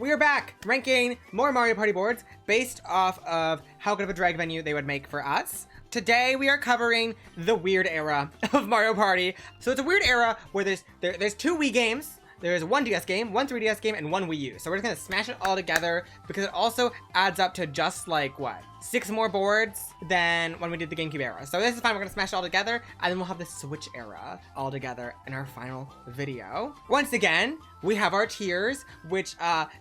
we are back ranking more Mario Party boards based off of how good of a drag venue they would make for us. Today we are covering the weird era of Mario Party. So it's a weird era where there's two Wii games. There's one DS game, one 3DS game, and one Wii U. So we're just gonna smash it all together because it also adds up to just like, what, 6 more boards than when we did the GameCube era. So this is fine, we're gonna smash it all together, and then we'll have the Switch era all together in our final video. Once again, we have our tiers, which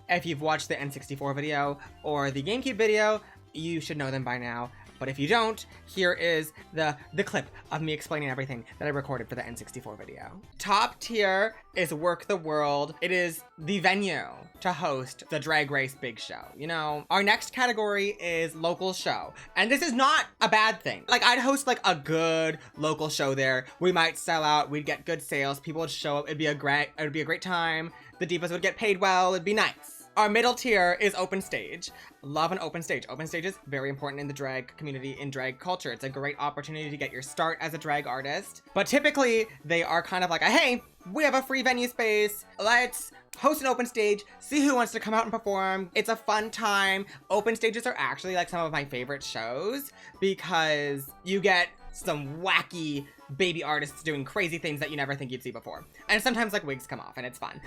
if you've watched the N64 video or the GameCube video, you should know them by now. But if you don't, here is the clip of me explaining everything that I recorded for the N64 video. Top tier is Werq the World. It is the venue to host the Drag Race Big Show. You know, our next category is local show. And this is not a bad thing. Like, I'd host like a good local show there. We might sell out, we'd get good sales, people would show up, it would be a great time. The divas would get paid well, it'd be nice. Our middle tier is open stage. Love an open stage. Open stage is very important in the drag community, in drag culture. It's a great opportunity to get your start as a drag artist. But typically, they are kind of like, hey, we have a free venue space. Let's host an open stage, see who wants to come out and perform. It's a fun time. Open stages are actually like some of my favorite shows because you get some wacky baby artists doing crazy things that you never think you'd see before. And sometimes like wigs come off and it's fun.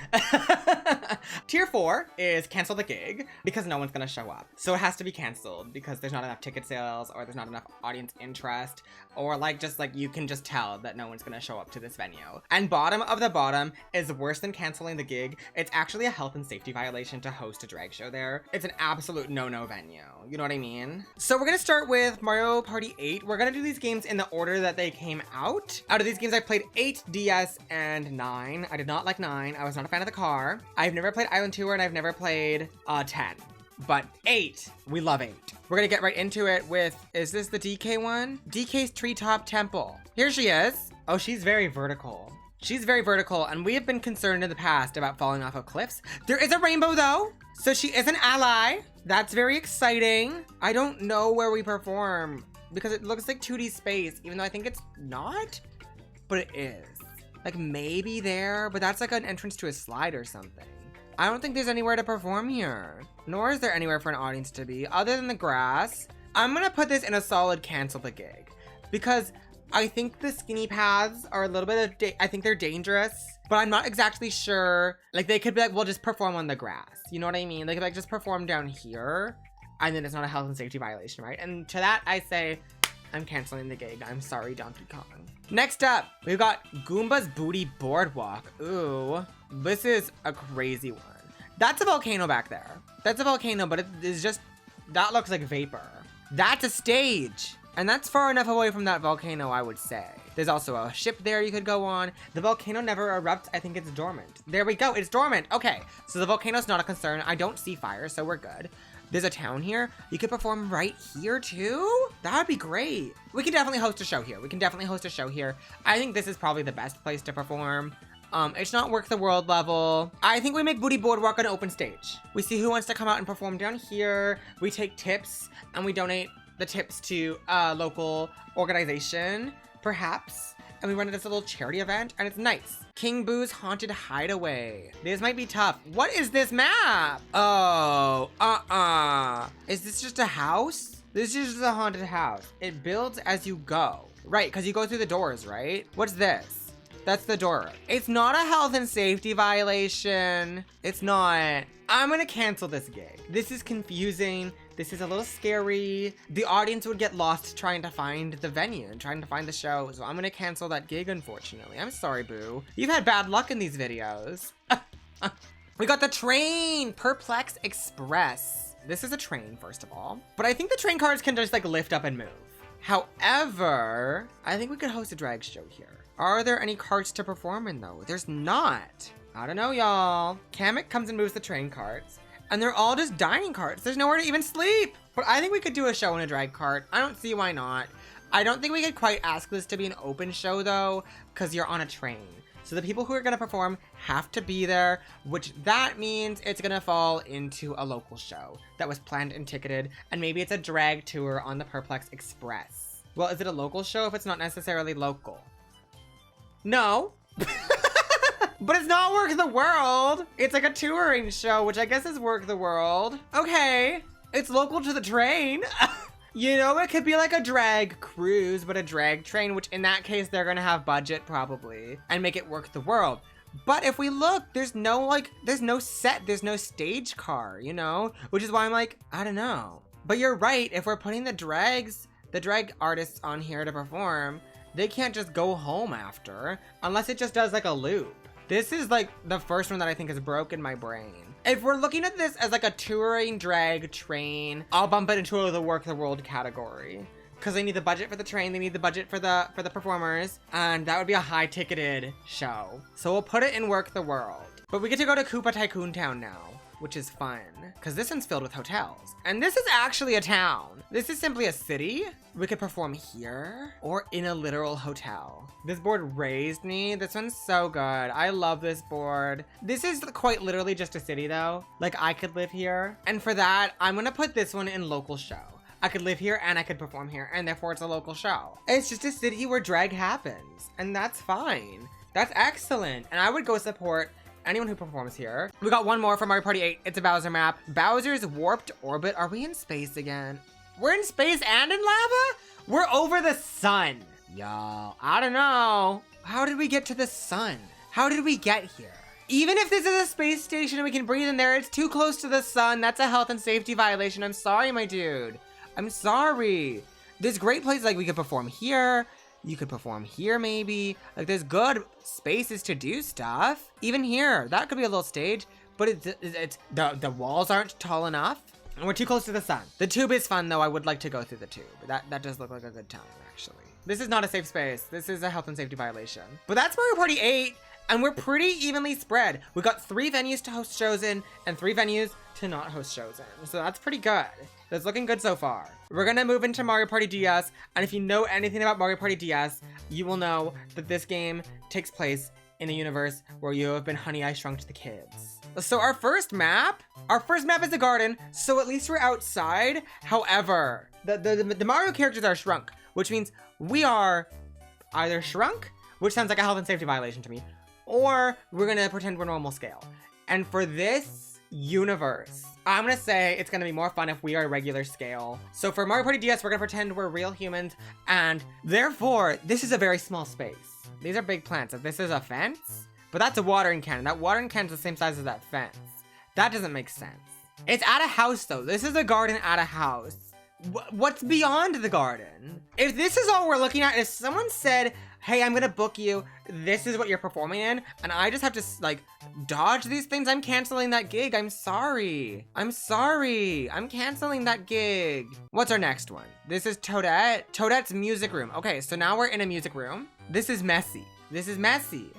Tier 4 is cancel the gig because no one's gonna show up. So it has to be canceled because there's not enough ticket sales or there's not enough audience interest or like just like you can just tell that no one's gonna show up to this venue. And bottom of the bottom is worse than canceling the gig. It's actually a health and safety violation to host a drag show there. It's an absolute no-no venue. You know what I mean? So we're gonna start with Mario Party 8. We're gonna do these games in the order that they came out. Out of these games, I played 8, DS, and 9. I did not like 9. I was not a fan of the car. I've never played Island Tour, and I've never played 10. But 8, we love 8. We're gonna get right into it with, is this the DK one? DK's Treetop Temple. Here she is. Oh, she's very vertical. She's very vertical, and we have been concerned in the past about falling off of cliffs. There is a rainbow, though, so she is an ally. That's very exciting. I don't know where we perform, because it looks like 2D space, even though I think it's not, but it is. Like maybe there, but that's like an entrance to a slide or something. I don't think there's anywhere to perform here, nor is there anywhere for an audience to be other than the grass. I'm gonna put this in a solid cancel the gig because I think the skinny paths are a little bit of, I think they're dangerous, but I'm not exactly sure. Like they could be like, well, just perform on the grass. You know what I mean? They could like just perform down here. And then it's not a health and safety violation, right? And to that, I say, I'm canceling the gig. I'm sorry, Donkey Kong. Next up, we've got Goomba's Booty Boardwalk. Ooh, this is a crazy one. That's a volcano back there. That's a volcano, but it is just, that looks like vapor. That's a stage. And that's far enough away from that volcano, I would say. There's also a ship there you could go on. The volcano never erupts. I think it's dormant. There we go. It's dormant. Okay, so the volcano's not a concern. I don't see fire, so we're good. There's a town here. You could perform right here too? That would be great. We can definitely host a show here. I think this is probably the best place to perform. It's not Werq the World level. I think we make Booty Boardwalk an open stage. We see who wants to come out and perform down here. We take tips and we donate the tips to a local organization, perhaps. And we run it as a little charity event, and it's nice. King Boo's Haunted Hideaway. This might be tough. What is this map? Oh, Is this just a house? This is just a haunted house. It builds as you go. Right, because you go through the doors, right? What's this? That's the door. It's not a health and safety violation. It's not. I'm gonna cancel this gig. This is confusing. This is a little scary. The audience would get lost trying to find the venue and trying to find the show. So I'm gonna cancel that gig, unfortunately. I'm sorry, Boo. You've had bad luck in these videos. We got the train, Perplex Express. This is a train, first of all. But I think the train cars can just like lift up and move. However, I think we could host a drag show here. Are there any carts to perform in though? There's not. I don't know, y'all. Kamek comes and moves the train carts. And they're all just dining carts. There's nowhere to even sleep. But I think we could do a show in a drag cart. I don't see why not. I don't think we could quite ask this to be an open show though, because you're on a train. So the people who are gonna perform have to be there, which that means it's gonna fall into a local show that was planned and ticketed, and maybe it's a drag tour on the Perplex Express. Well, is it a local show if it's not necessarily local? No. But it's not Werq the World. It's like a touring show, which I guess is Werq the World. Okay, it's local to the train. You know, it could be like a drag cruise, but a drag train, which in that case, they're gonna have budget probably and make it Werq the World. But if we look, there's no set, there's no stage car, you know? Which is why I'm like, I don't know. But you're right, if we're putting the drag artists on here to perform, they can't just go home after, unless it just does like a loop. This is like the first one that I think has broken my brain. If we're looking at this as like a touring drag train, I'll bump it into the Werq the World category. Because they need the budget for the train, they need the budget for the performers, and that would be a high-ticketed show. So we'll put it in Werq the World. But we get to go to Koopa Tycoon Town now, which is fun, because this one's filled with hotels. And this is actually a town. This is simply a city. We could perform here or in a literal hotel. This board raised me. This one's so good. I love this board. This is quite literally just a city though. Like I could live here. And for that, I'm gonna put this one in local show. I could live here and I could perform here, and therefore it's a local show. It's just a city where drag happens, and that's fine. That's excellent. And I would go support anyone who performs here. We got one more from Mario Party 8. It's a Bowser map. Bowser's warped orbit. Are we in space again? We're in space and in lava? We're over the sun. Y'all, I don't know. How did we get to the sun? How did we get here? Even if this is a space station and we can breathe in there, it's too close to the sun. That's a health and safety violation. I'm sorry, my dude. I'm sorry. There's great places like we could perform here. You could perform here maybe. Like there's good spaces to do stuff. Even here, that could be a little stage, but it's the walls aren't tall enough. And we're too close to the sun. The tube is fun though. I would like to go through the tube. That does look like a good time actually. This is not a safe space. This is a health and safety violation. But that's Mario Party 8. And we're pretty evenly spread. We got 3 venues to host shows in and 3 venues to not host shows in. So that's pretty good. That's looking good so far. We're gonna move into Mario Party DS. And if you know anything about Mario Party DS, you will know that this game takes place in a universe where you have been Honey, I Shrunk the Kids. So our first map is a garden. So at least we're outside. However, the Mario characters are shrunk, which means we are either shrunk, which sounds like a health and safety violation to me, or we're gonna pretend we're normal scale. And for this universe, I'm gonna say it's gonna be more fun if we are regular scale. So for Mario Party DS, we're gonna pretend we're real humans, and therefore, this is a very small space. These are big plants. If this is a fence, but that's a watering can. That watering can is the same size as that fence. That doesn't make sense. It's at a house though. This is a garden at a house. What's beyond the garden? If this is all we're looking at, if someone said, hey, I'm gonna book you, this is what you're performing in, and I just have to like dodge these things, I'm canceling that gig. I'm sorry. I'm canceling that gig. What's our next one? This is Toadette. Toadette's music room. Okay, so now we're in a music room. This is messy.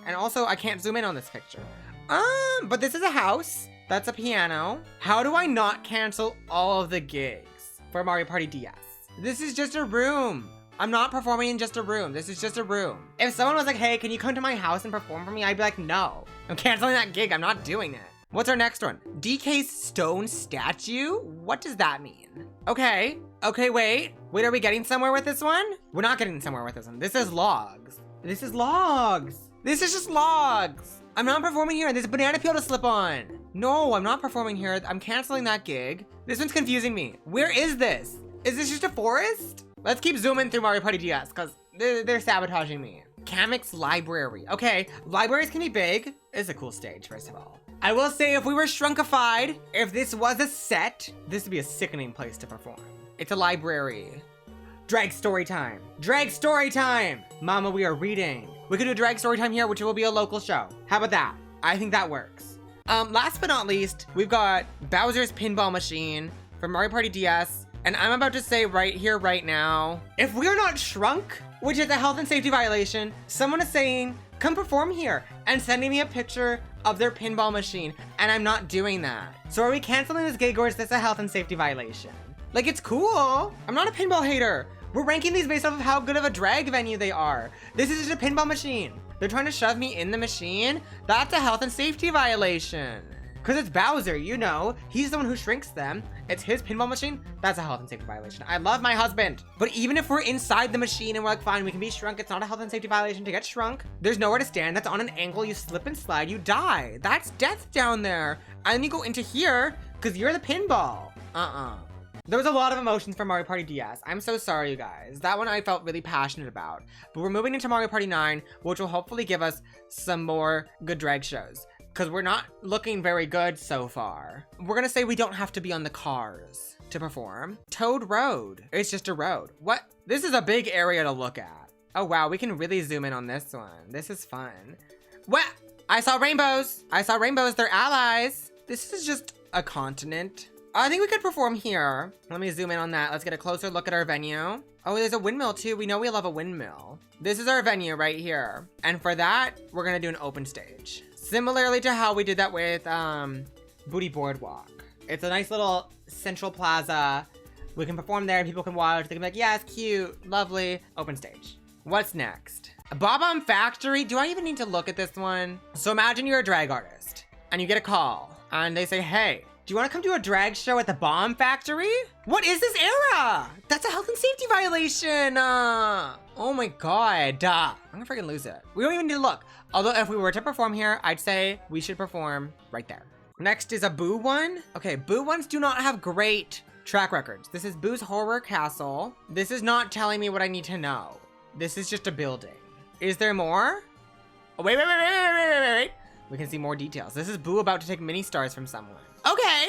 And also I can't zoom in on this picture. But this is a house. That's a piano. How do I not cancel all of the gigs for Mario Party DS? This is just a room. I'm not performing in just a room. This is just a room. If someone was like, hey, can you come to my house and perform for me? I'd be like, no. I'm canceling that gig. I'm not doing it. What's our next one? DK's stone statue? What does that mean? Okay, wait. Are we getting somewhere with this one? We're not getting somewhere with this one. This is logs. This is just logs. I'm not performing here. There's a banana peel to slip on. No, I'm not performing here. I'm canceling that gig. This one's confusing me. Where is this? Is this just a forest? Let's keep zooming through Mario Party DS because they're sabotaging me. Kamek's library. Okay, libraries can be big. It's a cool stage, first of all. I will say if we were shrunkified, if this was a set, this would be a sickening place to perform. It's a library. Drag story time. Drag story time. Mama, we are reading. We could do drag story time here, which will be a local show. How about that? I think that works. Last but not least, we've got Bowser's pinball machine from Mario Party DS. And I'm about to say right here, right now, if we're not shrunk, which is a health and safety violation, someone is saying, come perform here, and sending me a picture of their pinball machine, and I'm not doing that. So are we canceling this gig, or is this a health and safety violation? Like, it's cool. I'm not a pinball hater. We're ranking these based off of how good of a drag venue they are. This is just a pinball machine. They're trying to shove me in the machine. That's a health and safety violation. Because it's Bowser, you know. He's the one who shrinks them. It's his pinball machine. That's a health and safety violation. I love my husband. But even if we're inside the machine and we're like, fine, we can be shrunk. It's not a health and safety violation to get shrunk. There's nowhere to stand. That's on an angle. You slip and slide. You die. That's death down there. And then you go into here because you're the pinball. There was a lot of emotions for Mario Party DS. I'm so sorry, you guys. That one I felt really passionate about. But we're moving into Mario Party 9, which will hopefully give us some more good drag shows. Because we're not looking very good so far. We're gonna say we don't have to be on the cars to perform. Toad Road. It's just a road. What? This is a big area to look at. Oh wow, we can really zoom in on this one. This is fun. What? I saw rainbows. I saw rainbows, they're allies. This is just a continent. I think we could perform here. Let me zoom in on that. Let's get a closer look at our venue. Oh, there's a windmill too. We know we love a windmill. This is our venue right here. And for that, we're gonna do an open stage. Similarly to how we did that with Booty Boardwalk. It's a nice little central plaza. We can perform there, people can watch. They can be like, yeah, it's cute, lovely. Open stage. What's next? A Bob-omb Factory? Do I even need to look at this one? So imagine you're a drag artist and you get a call and they say, hey, do you want to come do a drag show at the Bomb Factory? What is this era? That's a health and safety violation. Oh my God. I'm gonna freaking lose it. We don't even need to look. Although if we were to perform here, I'd say we should perform right there. Next is a Boo one. Okay, Boo ones do not have great track records. This is Boo's Horror Castle. This is not telling me what I need to know. This is just a building. Is there more? Oh, wait. We can see more details. This is Boo about to take mini stars from someone. Okay,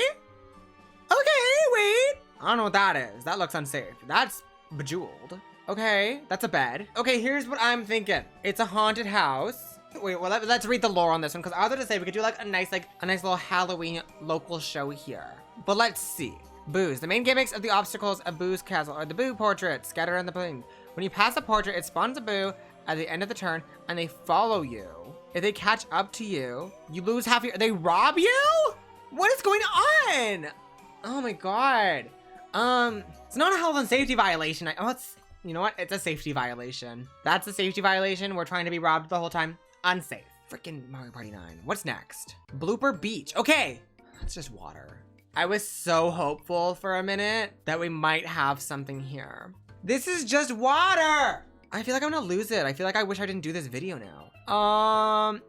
wait. I don't know what that is. That looks unsafe. That's Bejeweled. Okay, that's a bed. Okay, here's what I'm thinking. It's a haunted house. Wait, well, let's read the lore on this one, because I was going to say we could do like a nice little Halloween local show here. But let's see. Boos. The main gimmicks of the obstacles of Boo's castle are the Boo portraits scattered on the plane. When you pass a portrait, it spawns a Boo at the end of the turn, and they follow you. If they catch up to you, you lose half your... They rob you? What is going on? Oh my God. It's not a health and safety violation. You know what? It's a safety violation. That's a safety violation. We're trying to be robbed the whole time. Unsafe. Freaking Mario Party 9. What's next? Blooper Beach. Okay. That's just water. I was so hopeful for a minute that we might have something here. This is just water. I feel like I'm gonna lose it. I feel like I wish I didn't do this video now.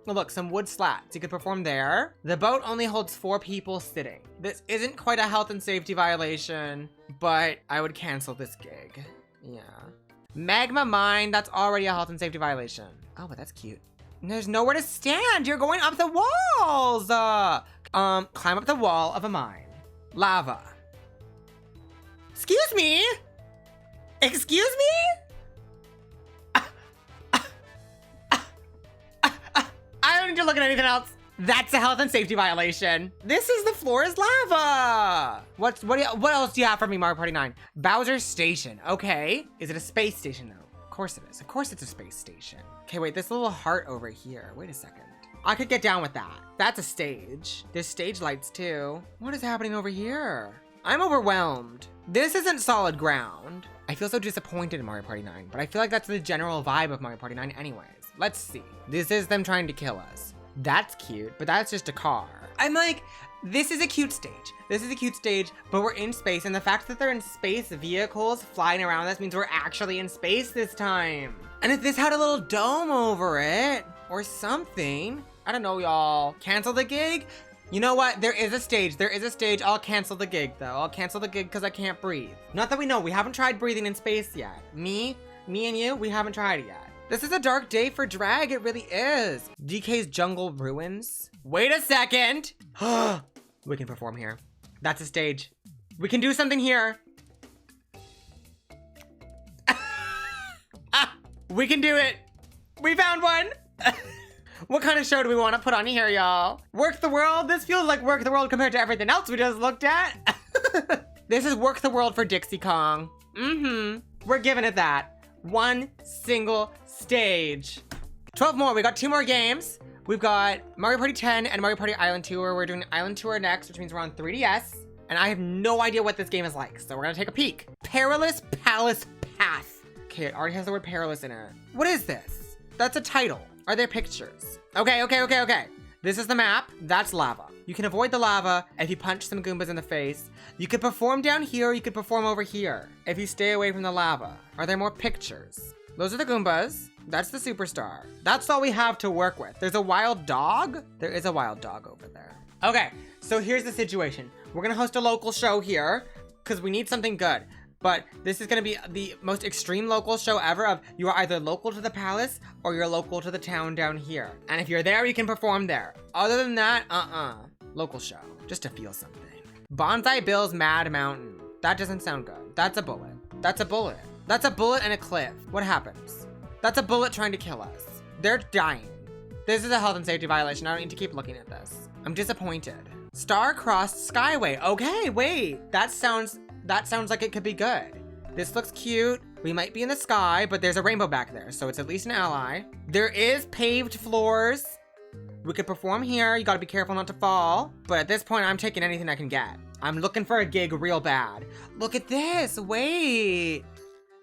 Look, some wood slats. You could perform there. The boat only holds 4 people sitting. This isn't quite a health and safety violation, but I would cancel this gig. Yeah. Magma Mine, that's already a health and safety violation. Oh, but that's cute. There's nowhere to stand. You're going up the walls. Climb up the wall of a mine. Lava. Excuse me? Excuse me? I don't need to look at anything else. That's a health and safety violation. This is the floor is lava. What else do you have for me, Mario Party 9? Bowser Station. Okay. Is it a space station though? Of course it is. Of course it's a space station. Okay, wait, this little heart over here. Wait a second. I could get down with that. That's a stage. There's stage lights too. What is happening over here? I'm overwhelmed. This isn't solid ground. I feel so disappointed in Mario Party 9, but I feel like that's the general vibe of Mario Party 9 anyways. Let's see. This is them trying to kill us. That's cute, but that's just a car. I'm like, this is a cute stage. This is a cute stage, but we're in space, and the fact that they're in space vehicles flying around us means we're actually in space this time. And if this had a little dome over it, or something, I don't know, y'all. Cancel the gig? You know what? There is a stage. There is a stage. I'll cancel the gig, though. I'll cancel the gig because I can't breathe. Not that we know. We haven't tried breathing in space yet. Me and you, we haven't tried it yet. This is a dark day for drag. It really is. DK's Jungle Ruins. Wait a second. We can perform here. That's a stage. We can do something here. We can do it. We found one. What kind of show do we want to put on here, y'all? Werq the World? This feels like Werq the World compared to everything else we just looked at. This is Werq the World for Dixie Kong. We're giving it that. One single stage. 12 more. We got 2 more games. We've got Mario Party 10 and Mario Party Island Tour. We're doing Island Tour next, which means we're on 3DS. And I have no idea what this game is like, so we're gonna take a peek. Perilous Palace Path. Okay, it already has the word perilous in it. What is this? That's a title. Are there pictures? Okay. This is the map. That's lava. You can avoid the lava if you punch some Goombas in the face. You could perform down here, or you could perform over here if you stay away from the lava. Are there more pictures? Those are the Goombas. That's the superstar. That's all we have to work with. There's a wild dog. There is a wild dog over there. Okay, so here's the situation. We're gonna host a local show here because we need something good. But this is gonna be the most extreme local show ever of you are either local to the palace or you're local to the town down here. And if you're there, you can perform there. Other than that, local show, just to feel something. Bonsai Bill's Mad Mountain. That doesn't sound good. That's a bullet. That's a bullet. That's a bullet and a cliff. What happens? That's a bullet trying to kill us. They're dying. This is a health and safety violation. I don't need to keep looking at this. I'm disappointed. Star-crossed skyway. Okay, wait. That sounds like it could be good. This looks cute. We might be in the sky, but there's a rainbow back there, so it's at least an ally. There is paved floors. We could perform here. You gotta be careful not to fall. But at this point, I'm taking anything I can get. I'm looking for a gig real bad. Look at this. Wait.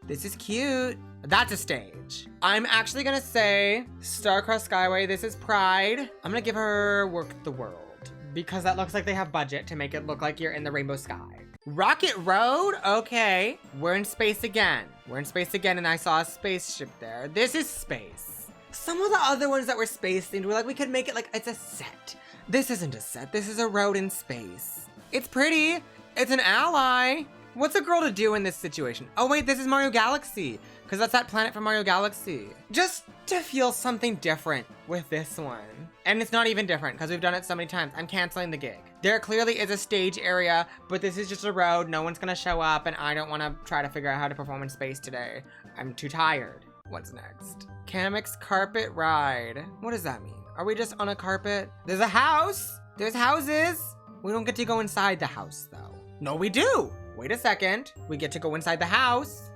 This is cute. That's a stage. I'm actually gonna say Star-Crossed Skyway. This is Pride. I'm gonna give her Werq the World because that looks like they have budget to make it look like you're in the rainbow sky. Rocket Road? Okay. We're in space again. We're in space again, and I saw a spaceship there. This is space. Some of the other ones that were space themed were like, we could make it like it's a set. This isn't a set. This is a road in space. It's pretty. It's an ally. What's a girl to do in this situation? Oh wait, this is Mario Galaxy, because that's that planet from Mario Galaxy. Just to feel something different with this one. And it's not even different, because we've done it so many times. I'm canceling the gig. There clearly is a stage area, but this is just a road. No one's gonna show up, and I don't want to try to figure out how to perform in space today. I'm too tired. What's next? Kamek's Carpet Ride. What does that mean? Are we just on a carpet? There's a house. There's houses. We don't get to go inside the house, though. No, we do. Wait a second. We get to go inside the house.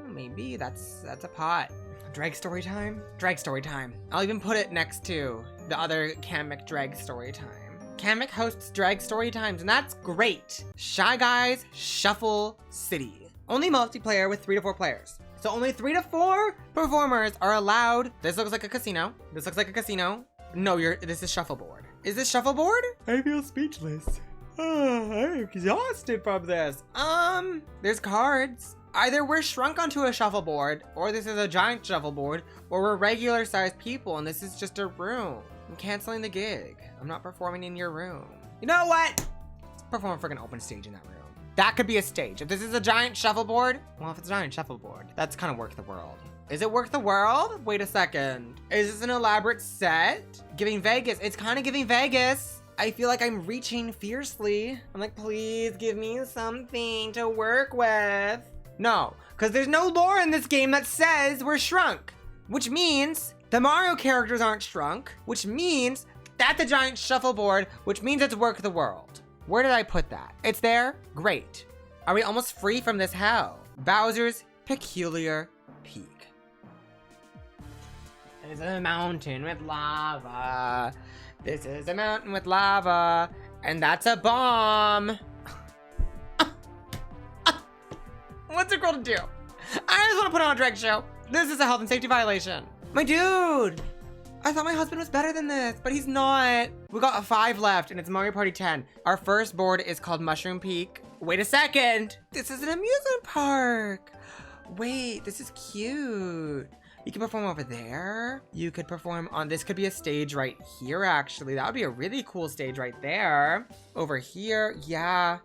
Maybe that's a pot. Drag story time? Drag story time. I'll even put it next to the other Kamek drag story time. Kamek hosts drag story times, and that's great. Shy Guys Shuffle City. Only multiplayer with 3 to 4 players. So only 3 to 4 performers are allowed. This looks like a casino. This looks like a casino. No, this is shuffleboard. Is this shuffleboard? I feel speechless. I'm exhausted from this. There's cards. Either we're shrunk onto a shuffleboard, or this is a giant shuffleboard, or we're regular sized people and this is just a room. I'm canceling the gig. I'm not performing in your room. You know what? Let's perform a freaking open stage in that room. That could be a stage. If this is a giant shuffleboard, well, if it's a giant shuffleboard, that's kind of Werq the World. Is it Werq the World? Wait a second. Is this an elaborate set? Giving Vegas. It's kind of giving Vegas. I feel like I'm reaching fiercely. I'm like, please give me something to work with. No, because there's no lore in this game that says we're shrunk, which means the Mario characters aren't shrunk, which means that's a giant shuffleboard, which means it's Werq the World. Where did I put that? It's there? Great. Are we almost free from this hell? Bowser's Peculiar Peak. There's a mountain with lava. This is a mountain with lava, and that's a bomb. What's a girl to do? I just want to put on a drag show. This is a health and safety violation. My dude, I thought my husband was better than this, but he's not. We got 5 left, and it's Mario Party 10. Our first board is called Mushroom Peak. Wait a second. This is an amusement park. Wait, this is cute. You can perform over there. You could perform on, this could be a stage right here, actually. That would be a really cool stage right there. Over here, yeah.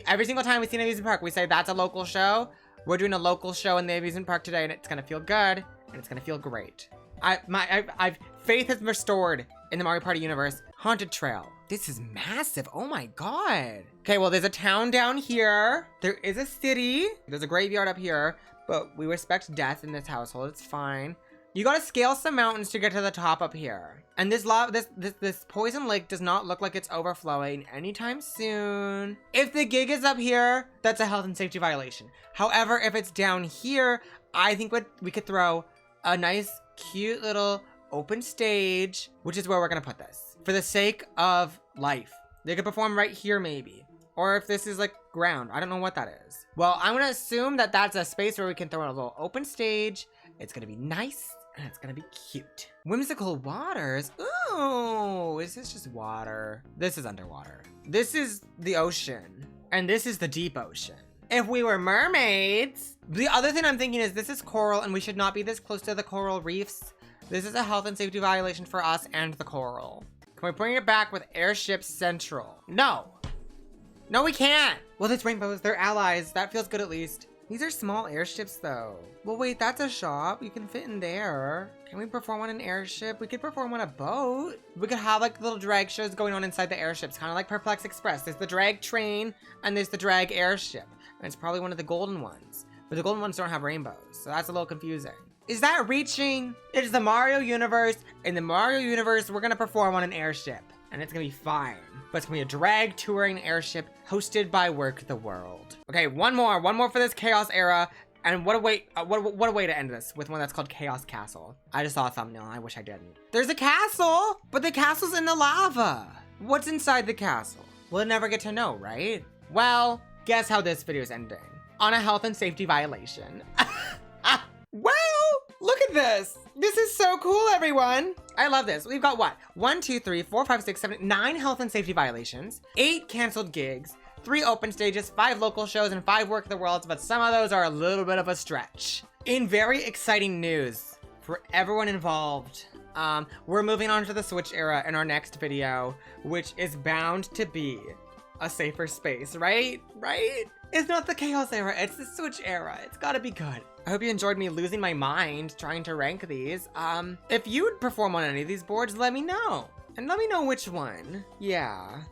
Every single time we see an amusement park, we say that's a local show. We're doing a local show in the amusement park today, and it's gonna feel good, and it's gonna feel great. Faith is restored in the Mario Party universe. Haunted Trail. This is massive, oh my God. Okay, well, there's a town down here. There is a city. There's a graveyard up here. But we respect death in this household. It's fine. You gotta scale some mountains to get to the top up here. And this poison lake does not look like it's overflowing anytime soon. If the gig is up here, that's a health and safety violation. However, if it's down here, I think we could throw a nice, cute little open stage, which is where we're gonna put this. For the sake of life. They could perform right here, maybe. Or if this is like ground, I don't know what that is. Well, I'm gonna assume that that's a space where we can throw in a little open stage. It's gonna be nice. And it's gonna be cute. Whimsical waters. Ooh, is this just water? This is underwater. This is the ocean. And this is the deep ocean. If we were mermaids. The other thing I'm thinking is this is coral and we should not be this close to the coral reefs. This is a health and safety violation for us and the coral. Can we bring it back with Airship Central? No. No, we can't. Well, it's rainbows. They're allies. That feels good at least. These are small airships though. Well, wait, that's a shop. You can fit in there. Can we perform on an airship? We could perform on a boat. We could have like little drag shows going on inside the airships, kind of like Perplex Express. There's the drag train and there's the drag airship. And it's probably one of the golden ones. But the golden ones don't have rainbows, so that's a little confusing. Is that reaching? It is the Mario universe. In the Mario universe, we're gonna perform on an airship. And it's gonna be fine. But it's gonna be a drag touring airship hosted by Werq the World. Okay, one more for this Chaos era. And what a way to end this with one that's called Chaos Castle. I just saw a thumbnail, I wish I didn't. There's a castle, but the castle's in the lava. What's inside the castle? We'll never get to know, right? Well, guess how this video is ending. On a health and safety violation. Well, look at this. This is so cool, everyone. I love this. We've got what? 1, 2, 3, 4, 5, 6, 7, 9 health and safety violations, 8 canceled gigs, 3 open stages, 5 local shows, and 5 Werq the Worlds, but some of those are a little bit of a stretch. In very exciting news for everyone involved, we're moving on to the Switch era in our next video, which is bound to be a safer space, right? Right? It's not the Chaos era, it's the Switch era. It's gotta be good. I hope you enjoyed me losing my mind trying to rank these. If you would perform on any of these boards, let me know. And let me know which one. Yeah.